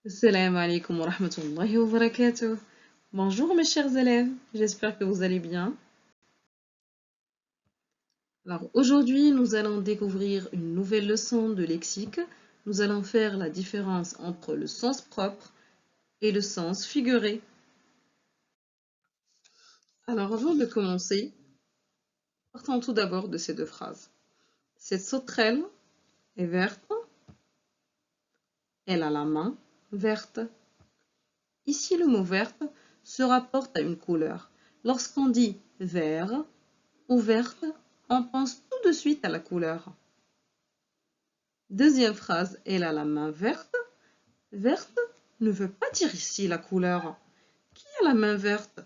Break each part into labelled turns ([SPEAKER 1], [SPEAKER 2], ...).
[SPEAKER 1] Assalamu alaikum wa rahmatullahi wa barakatuh. Bonjour mes chers élèves, j'espère que vous allez bien. Alors aujourd'hui, nous allons découvrir une nouvelle leçon de lexique. Nous allons faire la différence entre le sens propre et le sens figuré. Alors avant de commencer, partons tout d'abord de ces deux phrases. Cette sauterelle est verte, elle a la main verte. Ici, le mot verte se rapporte à une couleur. Lorsqu'on dit vert ou verte, on pense tout de suite à la couleur. Deuxième phrase, elle a la main verte. Verte ne veut pas dire ici la couleur. Qui a la main verte?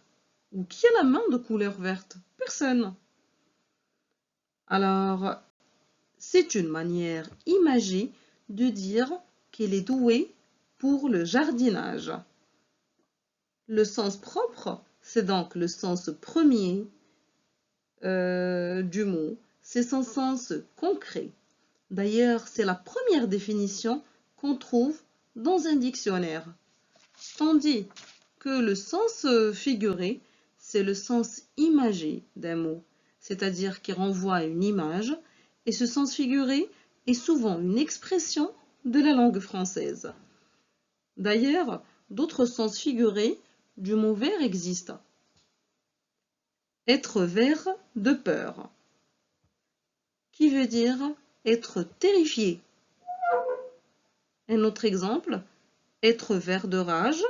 [SPEAKER 1] Ou qui a la main de couleur verte? Personne. Alors, c'est une manière imagée de dire qu'elle est douée pour le jardinage. Le sens propre, c'est donc le sens premier du mot. C'est son sens concret. D'ailleurs, c'est la première définition qu'on trouve dans un dictionnaire. Tandis que le sens figuré, c'est le sens imagé d'un mot, c'est-à-dire qui renvoie à une image, et ce sens figuré est souvent une expression de la langue française. D'ailleurs, d'autres sens figurés du mot vert existent. Être vert de peur, qui veut dire être terrifié. Un autre exemple, être vert de rage,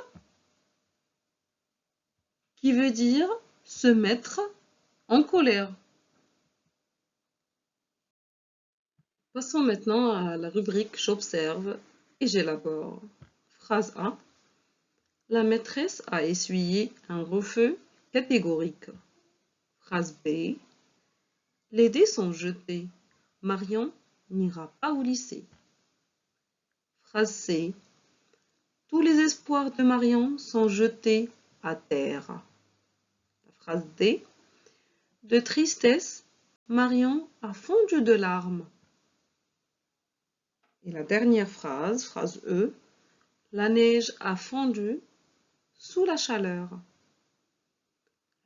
[SPEAKER 1] qui veut dire se mettre en colère. Passons maintenant à la rubrique J'observe et j'élabore. Phrase A. La maîtresse a essuyé un refus catégorique. Phrase B. Les dés sont jetés. Marion n'ira pas au lycée. Phrase C. Tous les espoirs de Marion sont jetés à terre. La phrase D. De tristesse, Marion a fondu de larmes. Et la dernière phrase, phrase E. La neige a fondu sous la chaleur.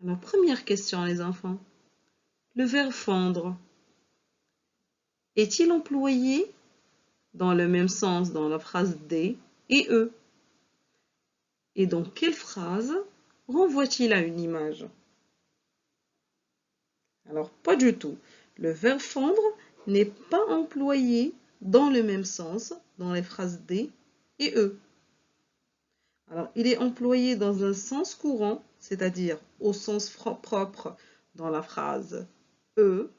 [SPEAKER 1] Alors, première question, les enfants. Le verbe fondre est-il employé dans le même sens dans la phrase D et E? Et dans quelle phrase renvoie-t-il à une image? Alors, pas du tout. Le verbe fondre n'est pas employé dans le même sens dans les phrases D et E. Alors, il est employé dans un sens courant, c'est-à-dire au sens propre dans la phrase E.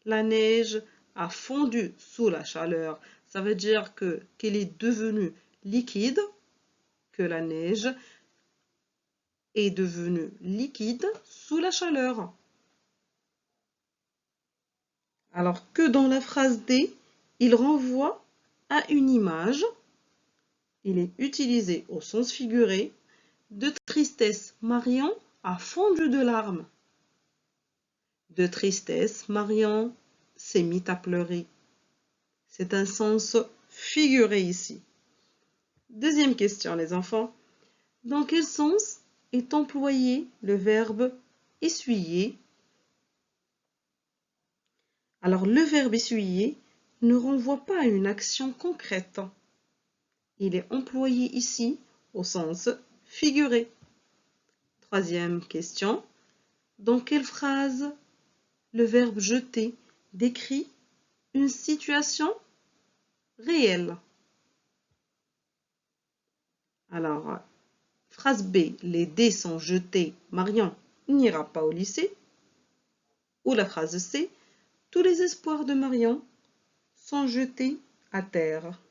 [SPEAKER 1] La neige a fondu sous la chaleur. Ça veut dire qu'elle est devenue liquide, que la neige est devenue liquide sous la chaleur. Alors que dans la phrase D, il renvoie à une image. Il est utilisé au sens figuré. De tristesse, Marion a fondu de larmes. De tristesse, Marion s'est mise à pleurer. C'est un sens figuré ici. Deuxième question, les enfants. Dans quel sens est employé le verbe essuyer? Alors, le verbe essuyer ne renvoie pas à une action concrète. Il est employé ici au sens figuré. Troisième question. Dans quelle phrase le verbe jeter décrit une situation réelle? Alors, phrase B, les dés sont jetés, Marion n'ira pas au lycée. Ou la phrase C, tous les espoirs de Marion sont jetés à terre.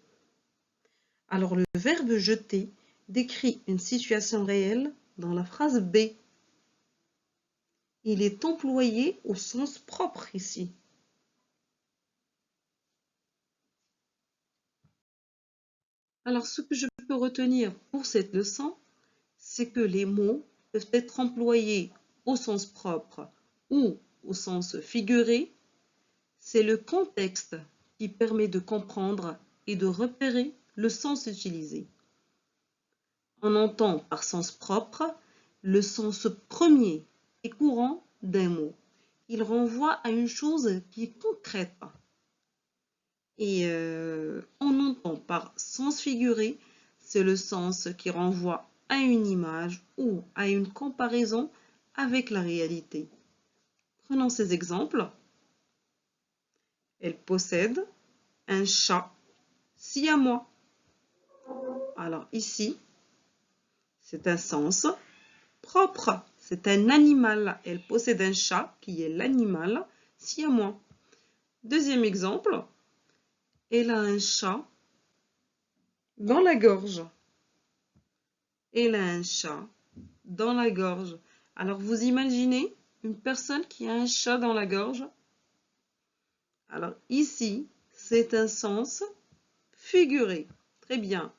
[SPEAKER 1] Alors, le verbe jeter décrit une situation réelle dans la phrase B. Il est employé au sens propre ici. Alors, ce que je peux retenir pour cette leçon, c'est que les mots peuvent être employés au sens propre ou au sens figuré. C'est le contexte qui permet de comprendre et de repérer le sens utilisé. On entend par sens propre le sens premier et courant d'un mot. Il renvoie à une chose qui est concrète. Et on entend par sens figuré, c'est le sens qui renvoie à une image ou à une comparaison avec la réalité. Prenons ces exemples. Elle possède un chat siamois. Alors ici, c'est un sens propre. C'est un animal. Elle possède un chat qui est l'animal siamois. Deuxième exemple, elle a un chat dans la gorge. Elle a un chat dans la gorge. Alors vous imaginez une personne qui a un chat dans la gorge? Alors ici, c'est un sens figuré. Très bien.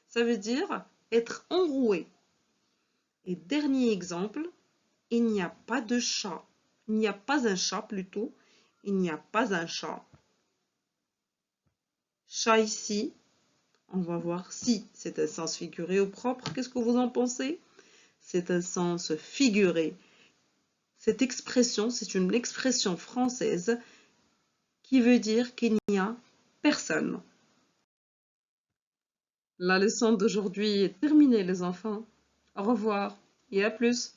[SPEAKER 1] Ça veut dire être enroué. Et dernier exemple, il n'y a pas de chat. Il n'y a pas un chat plutôt. Il n'y a pas un chat. Chat ici, on va voir si c'est un sens figuré ou propre. Qu'est-ce que vous en pensez? C'est un sens figuré. Cette expression, c'est une expression française qui veut dire qu'il n'y a personne. La leçon d'aujourd'hui est terminée, les enfants. Au revoir et à plus.